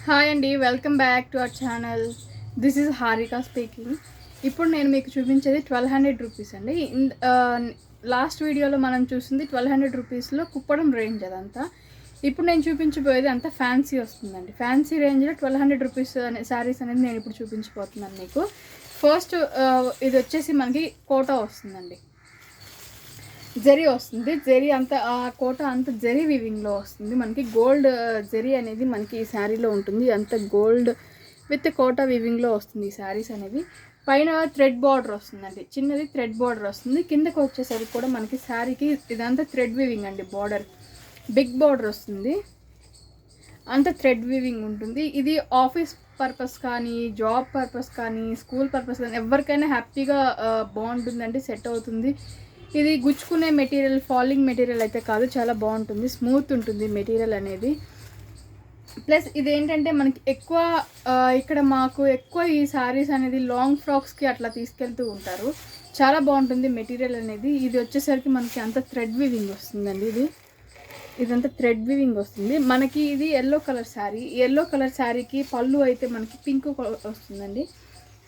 Hi అండి, welcome back to our channel. This is Harika speaking. ఇప్పుడు నేను మీకు చూపించేది 1200 రూపీస్ అండి. లాస్ట్ వీడియోలో మనం చూసింది 1200 రూపీస్లో కుప్పడం రేంజ్ అదంతా. ఇప్పుడు నేను చూపించబోయేది అంతా ఫ్యాన్సీ వస్తుందండి. ఫ్యాన్సీ రేంజ్లో 1200 రూపీస్ అనే శారీస్ అనేది నేను ఇప్పుడు చూపించబోతున్నాను మీకు. ఫస్ట్ ఇది వచ్చేసి మనకి కోటా వస్తుందండి, జరీ వస్తుంది. జరీ అంతా ఆ కోట అంతా జరీ వీవింగ్లో వస్తుంది. మనకి గోల్డ్ జరీ అనేది మనకి ఈ శారీలో ఉంటుంది. అంత గోల్డ్ విత్ కోట వీవింగ్లో వస్తుంది ఈ శారీస్ అనేది. పైన థ్రెడ్ బార్డర్ వస్తుందండి, చిన్నది థ్రెడ్ బార్డర్ వస్తుంది. కిందకి వచ్చేసరికి కూడా మనకి శారీకి ఇదంతా థ్రెడ్ వీవింగ్ అండి. బార్డర్ బిగ్ బార్డర్ వస్తుంది, అంత థ్రెడ్ వీవింగ్ ఉంటుంది. ఇది ఆఫీస్ పర్పస్ కానీ, జాబ్ పర్పస్ కానీ, స్కూల్ పర్పస్ కానీ ఎవరికైనా హ్యాపీగా బాగుంటుందండి, సెట్ అవుతుంది. ఇది గుచ్చుకునే మెటీరియల్, ఫాలింగ్ మెటీరియల్ అయితే కాదు, చాలా బాగుంటుంది, స్మూత్ ఉంటుంది మెటీరియల్ అనేది. ప్లస్ ఇదేంటంటే మనకి ఎక్కువ ఇక్కడ మాకు ఎక్కువ ఈ శారీస్ అనేది లాంగ్ ఫ్రాక్స్కి అట్లా తీసుకెళ్తూ ఉంటారు. చాలా బాగుంటుంది మెటీరియల్ అనేది. ఇది వచ్చేసరికి మనకి అంత థ్రెడ్ వీవింగ్ వస్తుందండి. ఇదంతా థ్రెడ్ వీవింగ్ వస్తుంది మనకి. ఇది yellow colour sari. Yellow colour శారీకి పళ్ళు అయితే మనకి పింక్ వస్తుందండి,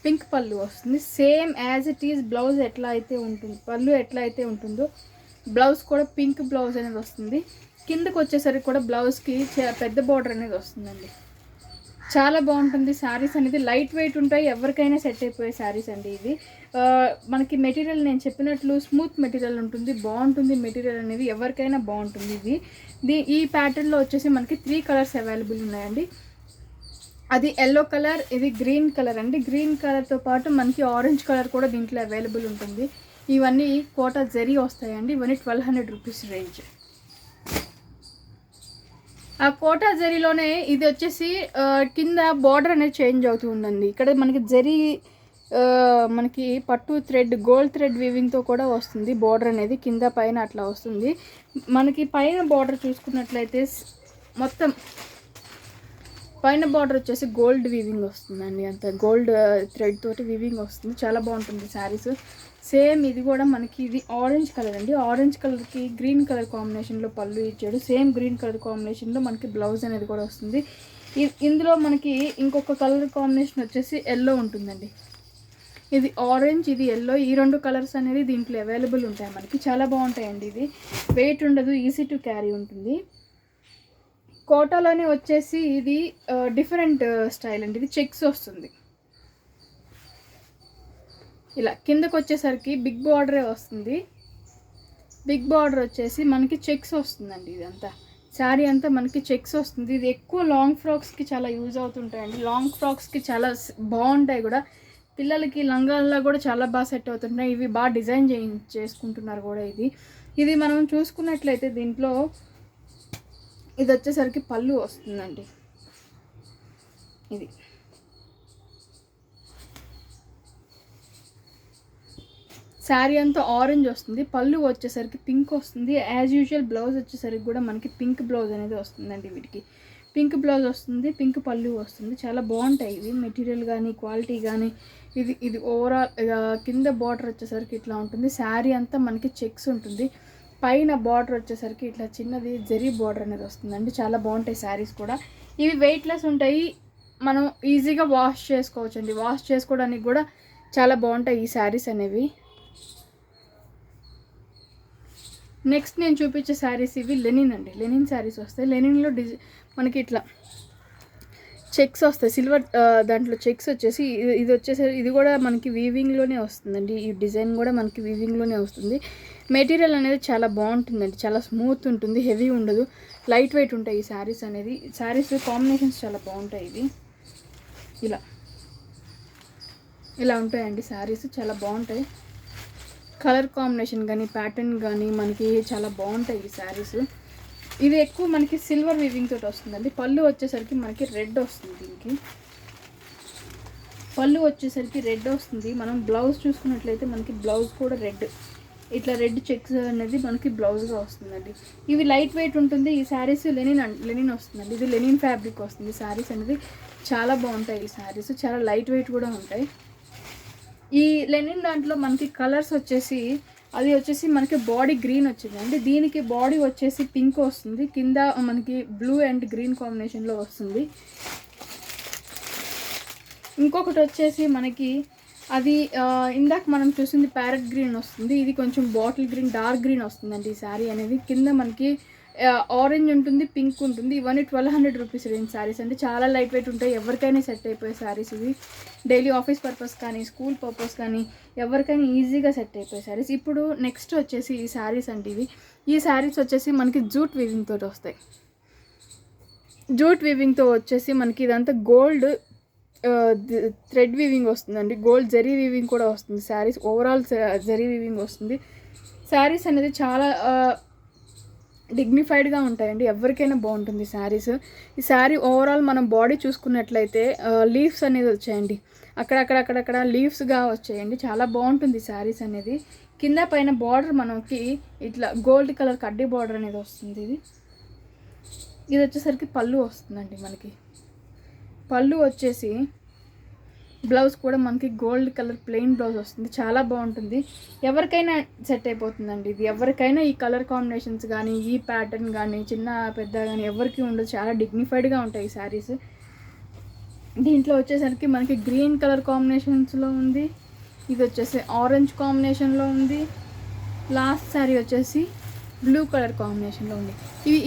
పింక్ పళ్ళు వస్తుంది. Same as it is blouse ఎట్లా అయితే ఉంటుంది, పళ్ళు ఎట్లా అయితే ఉంటుందో బ్లౌజ్ కూడా పింక్ బ్లౌజ్ అనేది వస్తుంది. కిందకు వచ్చేసరికి కూడా బ్లౌజ్కి పెద్ద బార్డర్ అనేది వస్తుందండి. చాలా బాగుంటుంది శారీస్ అనేది. లైట్ వెయిట్ ఉంటాయి, ఎవరికైనా సెట్ అయిపోయే శారీస్ అండి ఇది. మనకి మెటీరియల్ నేను చెప్పినట్లు స్మూత్ మెటీరియల్ ఉంటుంది, బాగుంటుంది మెటీరియల్ అనేది, ఎవరికైనా బాగుంటుంది ఇది. ఈ ప్యాటర్న్లో వచ్చేసి మనకి 3 కలర్స్ అవైలబుల్ ఉన్నాయండి. అది ఎల్లో కలర్, ఇది గ్రీన్ కలర్ అండి. గ్రీన్ కలర్తో పాటు మనకి ఆరెంజ్ కలర్ కూడా దీంట్లో అవైలబుల్ ఉంటుంది. ఇవన్నీ కోటా జరీ వస్తాయండి. ఇవన్నీ 1200 రూపీస్ రేంజ్. ఆ కోటా జరీలోనే ఇది వచ్చేసి కింద బార్డర్ అనేది చేంజ్ అవుతూ ఉందండి. ఇక్కడ మనకి జరీ మనకి పట్టు థ్రెడ్, గోల్డ్ థ్రెడ్ వీవింగ్తో కూడా వస్తుంది. బార్డర్ అనేది కింద పైన అట్లా వస్తుంది. మనకి పైన బార్డర్ చూసుకున్నట్లయితే మొత్తం పైన బార్డర్ వచ్చేసి గోల్డ్ వీవింగ్ వస్తుందండి. అంత గోల్డ్ థ్రెడ్ తోటి వీవింగ్ వస్తుంది, చాలా బాగుంటుంది శారీస్. సేమ్ ఇది కూడా మనకి ఇది ఆరెంజ్ కలర్ అండి. ఆరెంజ్ కలర్కి గ్రీన్ కలర్ కాంబినేషన్లో పళ్ళు ఇచ్చాడు. సేమ్ గ్రీన్ కలర్ కాంబినేషన్లో మనకి బ్లౌజ్ అనేది కూడా వస్తుంది. ఇందులో మనకి ఇంకొక కలర్ కాంబినేషన్ వచ్చేసి ఎల్లో ఉంటుందండి. ఇది ఆరెంజ్, ఇది ఎల్లో, ఈ 2 కలర్స్ అనేది దీంట్లో అవైలబుల్ ఉంటాయి మనకి. చాలా బాగుంటాయండి. ఇది వెయిట్ ఉండదు, ఈజీ టు క్యారీ ఉంటుంది. కోటాలోనే వచ్చేసి ఇది డిఫరెంట్ స్టైల్ అండి. ఇది చెక్స్ వస్తుంది. ఇలా కిందకు వచ్చేసరికి బిగ్ బార్డరే వస్తుంది. బిగ్ బార్డర్ వచ్చేసి మనకి చెక్స్ వస్తుందండి. ఇదంతా శారీ అంతా మనకి చెక్స్ వస్తుంది. ఇది ఎక్కువ లాంగ్ ఫ్రాక్స్కి చాలా యూజ్ అవుతుంటాయండి. లాంగ్ ఫ్రాక్స్కి చాలా బాగుంటాయి కూడా. పిల్లలకి లంగాల్లో కూడా చాలా బాగా సెట్ అవుతుంటాయి. ఇవి బాగా డిజైన్ చేసుకుంటున్నారు కూడా. ఇది మనం చూసుకున్నట్లయితే దీంట్లో ఇది వచ్చేసరికి పళ్ళు వస్తుందండి. ఇది శారీ అంతా ఆరెంజ్ వస్తుంది, పళ్ళు వచ్చేసరికి పింక్ వస్తుంది. యాజ్ యూజువల్ బ్లౌజ్ వచ్చేసరికి కూడా మనకి పింక్ బ్లౌజ్ అనేది వస్తుందండి. వీటికి పింక్ బ్లౌజ్ వస్తుంది, పింక్ పళ్ళు వస్తుంది. చాలా బాగుంటాయి ఇవి, మెటీరియల్ కానీ క్వాలిటీ కానీ. ఇది ఓవరాల్ కింద బార్డర్ వచ్చేసరికి ఇట్లా ఉంటుంది. శారీ అంతా మనకి చెక్స్ ఉంటుంది. పైన బార్డర్ వచ్చేసరికి ఇట్లా చిన్నది జరీ బార్డర్ అనేది వస్తుందండి. చాలా బాగుంటాయి శారీస్ కూడా. ఇవి వెయిట్లెస్ ఉంటాయి, మనం ఈజీగా వాష్ చేసుకోవచ్చు అండి. వాష్ చేసుకోవడానికి కూడా చాలా బాగుంటాయి ఈ శారీస్ అనేవి. నెక్స్ట్ నేను చూపించే శారీస్ ఇవి లెనిన్ అండి. లెనిన్ శారీస్ వస్తాయి. లెనిన్లో మనకి ఇట్లా చెక్స్ వస్తాయి, సిల్వర్ దాంట్లో చెక్స్ వచ్చేసి ఇది వచ్చేసరి ఇది కూడా మనకి వీవింగ్లోనే వస్తుందండి. ఈ డిజైన్ కూడా మనకి వీవింగ్లోనే వస్తుంది. మెటీరియల్ అనేది చాలా బాగుంటుందండి, చాలా స్మూత్ ఉంటుంది, హెవీ ఉండదు, లైట్ వెయిట్ ఉంటాయి ఈ శారీస్ అనేది. శారీస్ కాంబినేషన్స్ చాలా బాగుంటాయి. ఇలా ఉంటాయండి శారీస్, చాలా బాగుంటాయి. కలర్ కాంబినేషన్ కానీ ప్యాటర్న్ కానీ మనకి చాలా బాగుంటాయి ఈ శారీస్. ఇది ఎక్కువ మనకి సిల్వర్ వీవింగ్ తోటి వస్తుందండి. పళ్ళు వచ్చేసరికి మనకి రెడ్ వస్తుంది. దీనికి పళ్ళు వచ్చేసరికి రెడ్ వస్తుంది. మనం బ్లౌజ్ చూసుకున్నట్లయితే మనకి బ్లౌజ్ కూడా రెడ్, ఇట్లా రెడ్ చెక్స్ అనేది మనకి బ్లౌజ్గా వస్తుందండి. ఇవి లైట్ వెయిట్ ఉంటుంది. ఈ శారీస్ లెనిన్ వస్తుందండి. ఇది లెనిన్ ఫ్యాబ్రిక్ వస్తుంది. శారీస్ అనేది చాలా బాగుంటాయి. ఈ శారీస్ చాలా లైట్ వెయిట్ కూడా ఉంటాయి. ఈ లెనిన్ దాంట్లో మనకి కలర్స్ వచ్చేసి అది వచ్చేసి మనకి బాడీ గ్రీన్ వచ్చిందండి. దీనికి బాడీ వచ్చేసి పింక్ వస్తుంది, కింద మనకి బ్లూ అండ్ గ్రీన్ కాంబినేషన్లో వస్తుంది. ఇంకొకటి వచ్చేసి మనకి అది ఇందాక మనం చూసింది ప్యారెట్ గ్రీన్ వస్తుంది, ఇది కొంచెం బాటిల్ గ్రీన్ డార్క్ గ్రీన్ వస్తుందండి ఈ శారీ అనేది. కింద మనకి ఆరెంజ్ ఉంటుంది, పింక్ ఉంటుంది. ఇవన్నీ 1200 రూపీస్ రేంజ్ శారీస్ అండి. చాలా లైట్ వెయిట్ ఉంటాయి, ఎవరికైనా సెట్ అయిపోయే శారీస్ ఇవి. డైలీ ఆఫీస్ పర్పస్ కానీ స్కూల్ పర్పస్ కానీ ఎవరికైనా ఈజీగా సెట్ అయిపోయే శారీస్. ఇప్పుడు నెక్స్ట్ వచ్చేసి ఈ శారీస్ అండి. ఈ శారీస్ వచ్చేసి మనకి జూట్ వీవింగ్ తోటి వస్తాయి. జూట్ వీవింగ్తో వచ్చేసి మనకి ఇదంతా గోల్డ్ థ్రెడ్ వీవింగ్ వస్తుందండి, గోల్డ్ జరీ వీవింగ్ కూడా వస్తుంది. శారీస్ ఓవరాల్ జరీ వీవింగ్ వస్తుంది. శారీస్ అనేది చాలా డిగ్నిఫైడ్గా ఉంటాయండి, ఎవరికైనా బాగుంటుంది శారీస్. ఈ శారీ ఓవరాల్ మనం బాడీ చూసుకున్నట్లయితే లీవ్స్ అనేది వచ్చాయండి, అక్కడక్కడ లీవ్స్గా వచ్చాయండి. చాలా బాగుంటుంది శారీస్ అనేది. కింద పైన బార్డర్ మనకి ఇట్లా గోల్డ్ కలర్ కడ్డీ బార్డర్ అనేది వస్తుంది. ఇది వచ్చేసరికి పళ్ళు వస్తుందండి మనకి. పళ్ళు వచ్చేసి బ్లౌజ్ కూడా మనకి గోల్డ్ కలర్ ప్లెయిన్ బ్లౌజ్ వస్తుంది, చాలా బాగుంటుంది. ఎవరికైనా సెట్ అయిపోతుందండి ఇది. ఎవరికైనా ఈ కలర్ కాంబినేషన్స్ కానీ ఈ ప్యాటర్న్ కానీ చిన్న పెద్ద కానీ ఎవరికి ఉండదు, చాలా డిగ్నిఫైడ్గా ఉంటాయి ఈ శారీస్. దీంట్లో వచ్చేసరికి మనకి గ్రీన్ కలర్ కాంబినేషన్స్లో ఉంది, ఇది వచ్చేసి ఆరెంజ్ కాంబినేషన్లో ఉంది, లాస్ట్ శారీ వచ్చేసి బ్లూ కలర్ కాంబినేషన్లో ఉంది.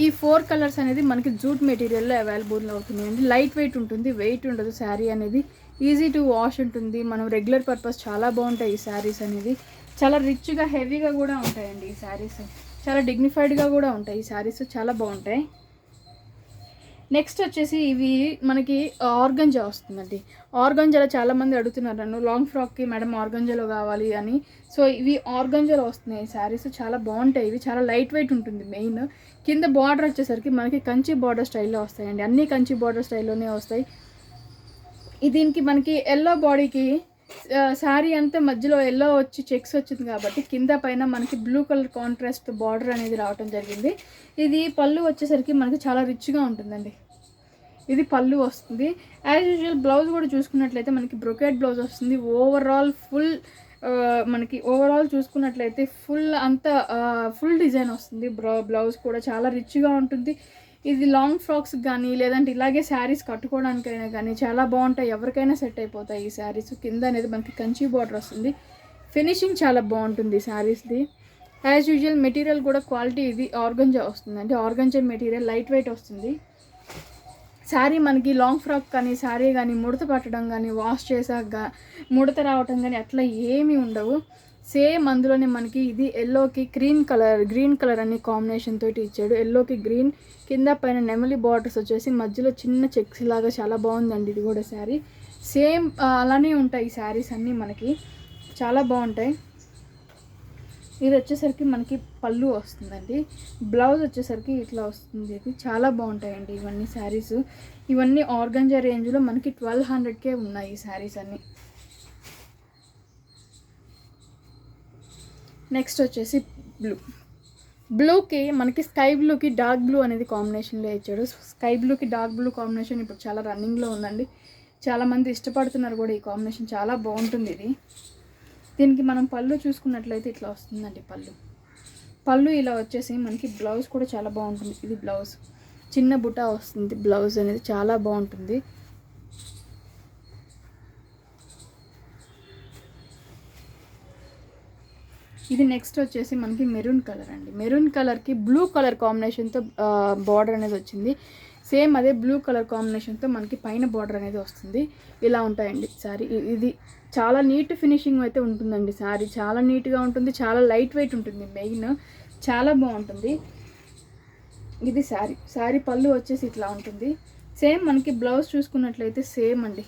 ఈ 4 కలర్స్ అనేది మనకి జూట్ మెటీరియల్లో అవైలబుల్ అవుతున్నాయండి. లైట్ వెయిట్ ఉంటుంది, వెయిట్ ఉండదు శారీ అనేది. ఈజీ టు వాష్ ఉంటుంది, మనం రెగ్యులర్ పర్పస్ చాలా బాగుంటాయి ఈ శారీస్ అనేది. చాలా రిచ్గా హెవీగా కూడా ఉంటాయండి ఈ శారీస్, చాలా డిగ్నిఫైడ్గా కూడా ఉంటాయి ఈ శారీస్, చాలా బాగుంటాయి. నెక్స్ట్ వచ్చేసి ఇవి మనకి ఆర్గంజా వస్తుందండి. ఆర్గంజాలో చాలామంది అడుగుతున్నారు నన్ను, లాంగ్ ఫ్రాక్కి మేడం ఆర్గంజాలో కావాలి అని. సో ఇవి ఆర్గంజాలో వస్తున్నాయి ఈ శారీస్, చాలా బాగుంటాయి. ఇవి చాలా లైట్ వెయిట్ ఉంటుంది. మెయిన్ కింద బార్డర్ వచ్చేసరికి మనకి కంచి బార్డర్ స్టైల్లో వస్తాయండి, అన్నీ కంచి బార్డర్ స్టైల్లోనే వస్తాయి. దీనికి మనకి ఎల్లో బాడీకి శారీ అంతా మధ్యలో ఎల్లో వచ్చి చెక్స్ వచ్చింది కాబట్టి కింద పైన మనకి బ్లూ కలర్ కాంట్రాస్ట్ బార్డర్ అనేది రావడం జరిగింది. ఇది పళ్ళు వచ్చేసరికి మనకి చాలా రిచ్గా ఉంటుందండి. ఇది పళ్ళు వస్తుంది. యాజ్ యూజువల్ బ్లౌజ్ కూడా చూసుకున్నట్లయితే మనకి బ్రొకెట్ బ్లౌజ్ వస్తుంది. ఓవరాల్ ఫుల్ మనకి ఓవరాల్ చూసుకున్నట్లయితే ఫుల్ డిజైన్ వస్తుంది. బ్లౌజ్ కూడా చాలా రిచ్గా ఉంటుంది. ఇది లాంగ్ ఫ్రాక్స్ కానీ లేదంటే ఇలాగే శారీస్ కట్టుకోవడానికైనా కానీ చాలా బాగుంటాయి, ఎవరికైనా సెట్ అయిపోతాయి ఈ శారీస్. కింద అనేది మనకి కంచి బార్డర్ వస్తుంది, ఫినిషింగ్ చాలా బాగుంటుంది శారీస్ది. యాజ్ యూజువల్ మెటీరియల్ కూడా క్వాలిటీ ఇది ఆర్గంజా వస్తుందండి, ఆర్గంజా మెటీరియల్ లైట్ వెయిట్ వస్తుంది. శారీ మనకి లాంగ్ ఫ్రాక్ కానీ శారీ కానీ ముడత పట్టడం కానీ వాష్ చేసాక ముడత రావటం కానీ అట్లా ఏమీ ఉండవు. సేమ్ అందులోనే మనకి ఇది ఎల్లోకి గ్రీన్ కలర్ అనే కాంబినేషన్ తోటి ఇచ్చాడు. ఎల్లోకి గ్రీన్, కింద పైన నెమలి బార్డర్స్ వచ్చేసి మధ్యలో చిన్న చెక్స్ లాగా చాలా బాగుందండి. ఇది కూడా శారీ సేమ్ అలానే ఉంటాయి ఈ శారీస్ అన్నీ మనకి, చాలా బాగుంటాయి. ఇది వచ్చేసరికి మనకి పళ్ళు వస్తుందండి, బ్లౌజ్ వచ్చేసరికి ఇట్లా వస్తుంది. ఇది చాలా బాగుంటాయండి ఇవన్నీ శారీస్. ఇవన్నీ ఆర్గంజా రేంజ్లో మనకి 1200కే ఉన్నాయి ఈ శారీస్ అన్నీ. నెక్స్ట్ వచ్చేసి బ్లూకి మనకి స్కై బ్లూకి డార్క్ బ్లూ అనేది కాంబినేషన్లో ఇచ్చాడు. స్కై బ్లూకి డార్క్ బ్లూ కాంబినేషన్ ఇప్పుడు చాలా రన్నింగ్లో ఉందండి, చాలామంది ఇష్టపడుతున్నారు కూడా ఈ కాంబినేషన్, చాలా బాగుంటుంది ఇది. దీనికి మనం పళ్ళు చూసుకున్నట్లయితే ఇట్లా వస్తుందండి. పళ్ళు ఇలా వచ్చేసి మనకి బ్లౌజ్ కూడా చాలా బాగుంటుంది. ఇది బ్లౌజ్ చిన్న బుటా వస్తుంది, బ్లౌజ్ అనేది చాలా బాగుంటుంది. ఇది నెక్స్ట్ వచ్చేసి మనకి మెరూన్ కలర్ అండి. మెరూన్ కలర్కి బ్లూ కలర్ కాంబినేషన్తో బార్డర్ అనేది వచ్చింది. సేమ్ అదే బ్లూ కలర్ కాంబినేషన్తో మనకి పైన బార్డర్ అనేది వస్తుంది. ఇలా ఉంటాయండి శారీ. ఇది చాలా నీట్ ఫినిషింగ్ అయితే ఉంటుందండి. శారీ చాలా నీట్గా ఉంటుంది, చాలా లైట్ వెయిట్ ఉంటుంది. మెయిన్ చాలా బాగుంటుంది. ఇది శారీ పళ్ళు వచ్చేసి ఇట్లా ఉంటుంది. సేమ్ మనకి బ్లౌజ్ చూసుకున్నట్లయితే సేమ్ అండి,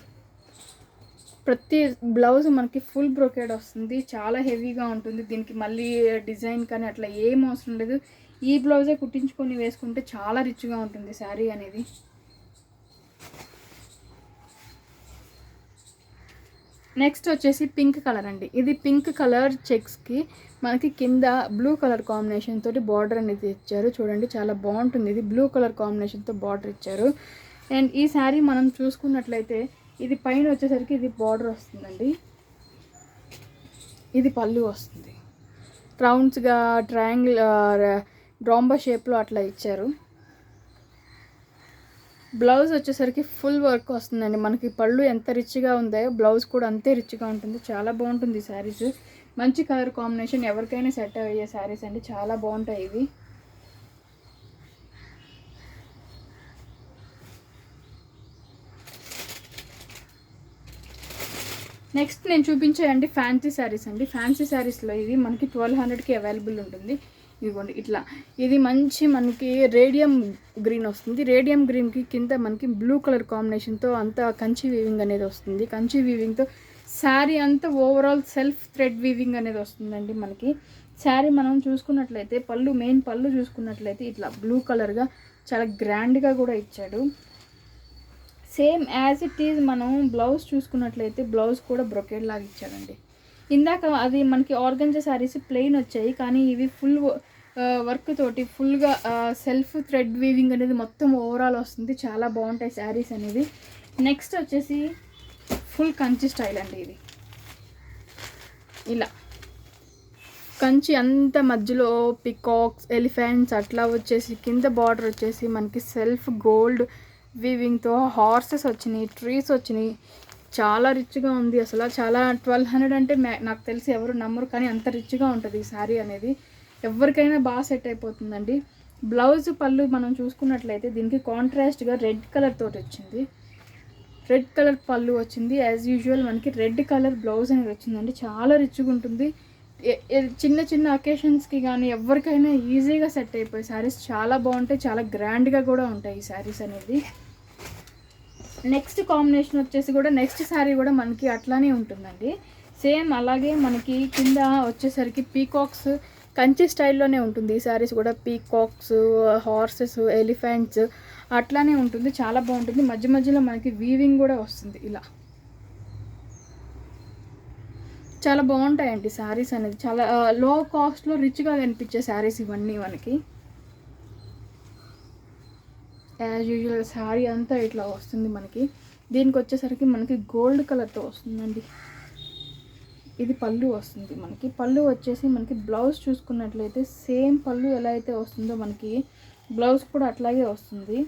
ప్రతి బ్లౌజ్ మనకి ఫుల్ బ్రోకేడ్ వస్తుంది, చాలా హెవీగా ఉంటుంది. దీనికి మళ్ళీ డిజైన్ కానీ అట్లా ఏం అవసరం లేదు, ఈ బ్లౌజే కుట్టించుకొని వేసుకుంటే చాలా రిచ్గా ఉంటుంది శారీ అనేది. నెక్స్ట్ వచ్చేసి పింక్ కలర్ అండి. ఇది పింక్ కలర్ చెక్స్కి మనకి కింద బ్లూ కలర్ కాంబినేషన్ తోటి బార్డర్ అనేది ఇచ్చారు. చూడండి చాలా బాగుంటుంది. ఇది బ్లూ కలర్ కాంబినేషన్తో బార్డర్ ఇచ్చారు. అండ్ ఈ శారీ మనం చూసుకున్నట్లయితే ఇది పైన వచ్చేసరికి ఇది బార్డర్ వస్తుందండి. ఇది పళ్ళు వస్తుంది, రౌండ్స్గా ట్రయాంగిల్ రాంబా షేప్లో అట్లా ఇచ్చారు. బ్లౌజ్ వచ్చేసరికి ఫుల్ వర్క్ వస్తుందండి. మనకి పళ్ళు ఎంత రిచ్గా ఉందో బ్లౌజ్ కూడా అంతే రిచ్గా ఉంటుంది. చాలా బాగుంటుంది శారీస్. మంచి కలర్ కాంబినేషన్, ఎవరికైనా సెట్ అయ్యే శారీస్ అండి. చాలా బాగుంటాయి ఇవి. నెక్స్ట్ నేను చూపించేయండి ఫ్యాన్సీ శారీస్ అండి. ఫ్యాన్సీ శారీస్లో ఇది మనకి 1200కి అవైలబుల్ ఉంటుంది. ఇదిగోండి ఇట్లా, ఇది మంచి మనకి రేడియం గ్రీన్ వస్తుంది. రేడియం గ్రీన్కి కింద మనకి బ్లూ కలర్ కాంబినేషన్తో అంతా కంచి వీవింగ్ అనేది వస్తుంది. కంచి వీవింగ్తో శారీ అంతా ఓవరాల్ సెల్ఫ్ థ్రెడ్ వీవింగ్ అనేది వస్తుందండి మనకి. శారీ మనం చూసుకున్నట్లయితే పళ్ళు, మెయిన్ పళ్ళు చూసుకున్నట్లయితే ఇట్లా బ్లూ కలర్గా చాలా గ్రాండ్గా కూడా ఇచ్చాడు. సేమ్ యాజ్ ఇట్ ఈజ్ మనం బ్లౌజ్ చూసుకున్నట్లయితే బ్లౌజ్ కూడా బ్రొకేడ్ లాగా ఇచ్చాడండి. ఇందాక అది మనకి ఆర్గంజా శారీస్ ప్లెయిన్ వచ్చాయి, కానీ ఇవి ఫుల్ వర్క్ తోటి ఫుల్గా సెల్ఫ్ థ్రెడ్ వీవింగ్ అనేది మొత్తం ఓవరాల్ వస్తుంది. చాలా బాగుంటాయి శారీస్ అనేది. నెక్స్ట్ వచ్చేసి ఫుల్ కంచి స్టైల్ అండి. ఇది ఇలా కంచి అంత మధ్యలో పికాక్స్, ఎలిఫెంట్స్ అట్లా వచ్చేసి కింద బార్డర్ వచ్చేసి మనకి సెల్ఫ్ గోల్డ్ వీవింగ్తో హార్సెస్ వచ్చినాయి, ట్రీస్ వచ్చినాయి. చాలా రిచ్గా ఉంది అసలు. చాలా 1200 అంటే నాకు తెలిసి ఎవరు నమ్మరు, కానీ అంత రిచ్గా ఉంటుంది ఈ శారీ అనేది. ఎవరికైనా బాగా సెట్ అయిపోతుందండి. బ్లౌజ్ పళ్ళు మనం చూసుకున్నట్లయితే దీనికి కాంట్రాస్ట్గా రెడ్ కలర్ తోటి వచ్చింది. రెడ్ కలర్ పళ్ళు వచ్చింది. యాజ్ యూజువల్ మనకి రెడ్ కలర్ బ్లౌజ్ అనేది వచ్చిందండి. చాలా రిచ్గా ఉంటుంది. చిన్న చిన్న అకేషన్స్కి కానీ ఎవరికైనా ఈజీగా సెట్ అయిపోయి శారీస్ చాలా బాగుంటాయి. చాలా గ్రాండ్గా కూడా ఉంటాయి ఈ శారీస్ అనేది. నెక్స్ట్ కాంబినేషన్ వచ్చేసి కూడా నెక్స్ట్ శారీ కూడా మనకి అట్లానే ఉంటుందండి. సేమ్ అలాగే మనకి కింద వచ్చేసరికి పీకాక్స్ కంచి స్టైల్లోనే ఉంటుంది. ఈ శారీస్ కూడా పీకాక్స్, హార్సెస్, ఎలిఫెంట్స్ అట్లానే ఉంటుంది. చాలా బాగుంటుంది. మధ్య మధ్యలో మనకి వీవింగ్ కూడా వస్తుంది. ఇలా చాలా బాగుంటాయండి శారీస్ అనేది. చాలా లో కాస్ట్లో రిచ్గా కనిపించే శారీస్ ఇవన్నీ మనకి. యాజ్ యూజువల్ శారీ అంతా ఇట్లా వస్తుంది మనకి. దీనికి వచ్చేసరికి మనకి గోల్డ్ కలర్తో వస్తుందండి. ఇది పళ్ళు వస్తుంది మనకి. పళ్ళు వచ్చేసి మనకి బ్లౌజ్ చూసుకున్నట్లయితే సేమ్ పళ్ళు ఎలా అయితే వస్తుందో మనకి బ్లౌజ్ కూడా అట్లాగే వస్తుంది.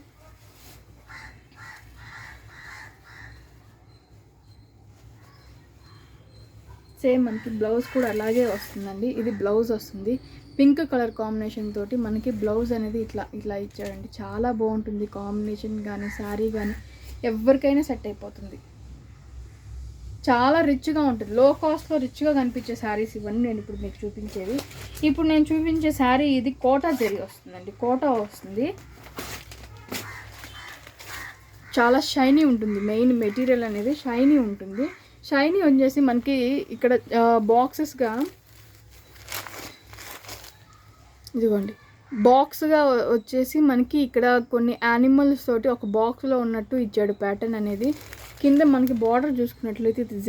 సేమ్ మనకి బ్లౌజ్ కూడా అలాగే వస్తుందండి. ఇది బ్లౌజ్ వస్తుంది. పింక్ కలర్ కాంబినేషన్ తోటి మనకి బ్లౌజ్ అనేది ఇట్లా ఇట్లా ఇచ్చాడండి. చాలా బాగుంటుంది కాంబినేషన్ కానీ శారీ కానీ ఎవరికైనా సెట్ అయిపోతుంది. చాలా రిచ్గా ఉంటుంది. లో కాస్ట్లో రిచ్గా కనిపించే శారీస్ ఇవన్నీ నేను ఇప్పుడు మీకు చూపించేది. ఇప్పుడు నేను చూపించే శారీ ఇది కోటా జరీ వస్తుందండి. కోటా వస్తుంది. చాలా షైనీ ఉంటుంది. మెయిన్ మెటీరియల్ అనేది షైనీ ఉంటుంది. షైనీ వచ్చేసి మనకి ఇక్కడ బాక్సెస్గా ఇదిగోండి బాక్స్గా వచ్చేసి మనకి ఇక్కడ కొన్ని యానిమల్స్ తోటి ఒక బాక్స్లో ఉన్నట్టు ఇచ్చాడు ప్యాటర్న్ అనేది. కింద మనకి బార్డర్ చూసుకున్నట్లయితే ఇది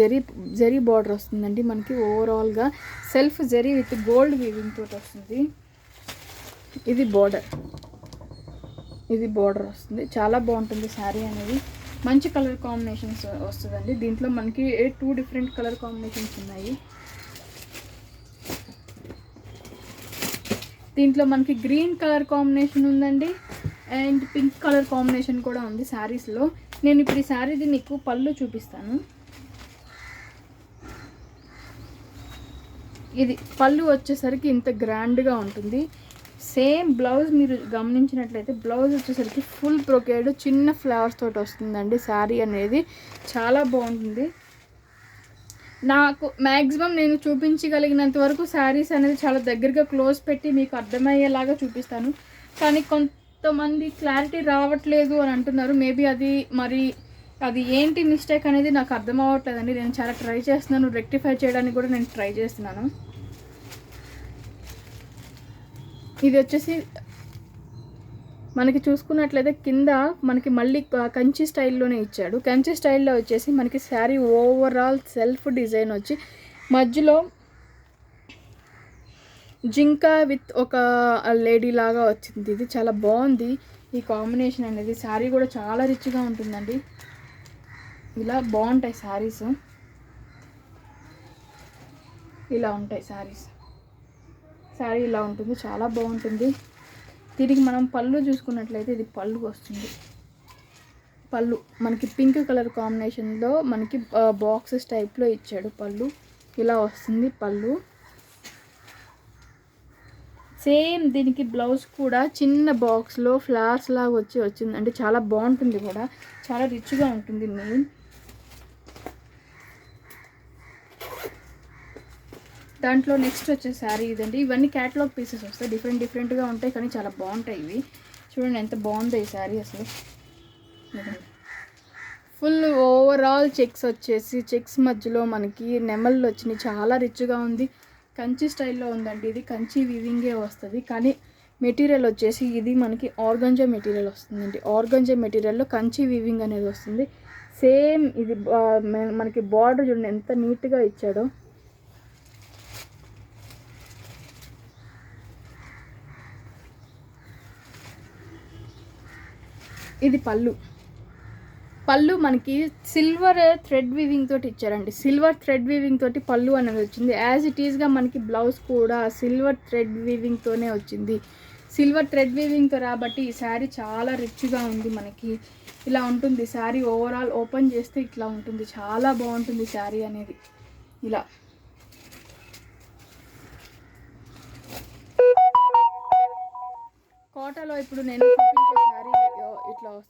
జరీ బార్డర్ వస్తుందండి మనకి. ఓవరాల్గా self zari with gold weaving తోటి వస్తుంది. ఇది బార్డర్ వస్తుంది. చాలా బాగుంటుంది శారీ అనేది. మంచి కలర్ కాంబినేషన్స్ వస్తుందండి. దీంట్లో మనకి 2 డిఫరెంట్ కలర్ కాంబినేషన్స్ ఉన్నాయి. దీంట్లో మనకి గ్రీన్ కలర్ కాంబినేషన్ ఉందండి, అండ్ పింక్ కలర్ కాంబినేషన్ కూడా ఉంది శారీస్లో. నేను ఇప్పుడు ఈ శారీది మీకు పళ్ళు చూపిస్తాను. ఇది పళ్ళు వచ్చేసరికి ఇంత గ్రాండ్గా ఉంటుంది. సేమ్ బ్లౌజ్ మీరు గమనించినట్లయితే బ్లౌజ్ వచ్చేసరికి ఫుల్ బ్రొకేడ్ చిన్న ఫ్లవర్స్ తోటి వస్తుందండి. శారీ అనేది చాలా బాగుంటుంది. నాకు మ్యాక్సిమం నేను చూపించగలిగినంత వరకు శారీస్ అనేది చాలా దగ్గరగా క్లోజ్ పెట్టి మీకు అర్థమయ్యేలాగా చూపిస్తాను. కానీ కొంతమంది క్లారిటీ రావట్లేదు అని అంటున్నారు. మేబీ అది ఏంటి మిస్టేక్ అనేది నాకు అర్థం అవ్వట్లేదండి. నేను చాలా ట్రై చేస్తున్నాను, రెక్టిఫై చేయడానికి కూడా నేను ట్రై చేస్తున్నాను. ఇది వచ్చేసి మనకి చూసుకున్నట్లయితే కింద మనకి మళ్ళీ కంచి స్టైల్లోనే ఇచ్చాడు. కంచి స్టైల్లో వచ్చేసి మనకి శారీ ఓవరాల్ సెల్ఫ్ డిజైన్ వచ్చి మధ్యలో జింక విత్ ఒక లేడీ లాగా వచ్చింది. ఇది చాలా బాగుంది ఈ కాంబినేషన్ అనేది. శారీ కూడా చాలా రిచ్గా ఉంటుందండి. ఇలా బాగుంటాయి శారీస్. ఇలా ఉంటాయి శారీస్. శారీ ఇలా ఉంటుంది. చాలా బాగుంటుంది. దీనికి మనం పళ్ళు చూసుకున్నట్లయితే ఇది పళ్ళు వస్తుంది. పళ్ళు మనకి పింక్ కలర్ కాంబినేషన్లో మనకి బాక్సెస్ టైప్లో ఇచ్చాడు. పళ్ళు ఇలా వస్తుంది పళ్ళు. సేమ్ దీనికి బ్లౌజ్ కూడా చిన్న బాక్స్లో ఫ్లవర్స్ లాగా వచ్చింది. అంటే చాలా బాగుంటుంది కూడా, చాలా రిచ్గా ఉంటుంది. మెయిన్ దాంట్లో నెక్స్ట్ వచ్చే శారీ ఇదండి. ఇవన్నీ క్యాటలాగ్ పీసెస్ వస్తాయి, డిఫరెంట్గా ఉంటాయి కానీ చాలా బాగుంటాయి ఇవి. చూడండి ఎంత బాగుందో ఈ శారీ అసలు. ఫుల్ ఓవరాల్ చెక్స్ వచ్చేసి చెక్స్ మధ్యలో మనకి నెమళ్ళు వచ్చినాయి. చాలా రిచ్గా ఉంది. కంచి స్టైల్లో ఉందండి. ఇది కంచి వీవింగే వస్తుంది కానీ మెటీరియల్ వచ్చేసి ఇది మనకి ఆర్గంజా మెటీరియల్ వస్తుందండి. ఆర్గంజా మెటీరియల్లో కంచి వీవింగ్ అనేది వస్తుంది. సేమ్ ఇది మనకి బార్డర్ చూడండి ఎంత నీట్గా ఇచ్చాడో. ఇది పళ్ళు మనకి సిల్వర్ థ్రెడ్ వీవింగ్ తోటి ఇచ్చారండి. సిల్వర్ థ్రెడ్ వీవింగ్ తోటి పళ్ళు అనేది వచ్చింది. యాజ్ ఇట్ ఈస్గా మనకి బ్లౌజ్ కూడా సిల్వర్ థ్రెడ్ వీవింగ్తోనే వచ్చింది. సిల్వర్ థ్రెడ్ వీవింగ్తో రాబట్టి ఈ శారీ చాలా రిచ్గా ఉంది. మనకి ఇలా ఉంటుంది శారీ. ఓవరాల్ ఓపెన్ చేస్తే ఇట్లా ఉంటుంది. చాలా బాగుంటుంది శారీ అనేది. ఇలా కోటలో ఇప్పుడు నేను చూపించే శారీ ఇట్లా వస్తుంది.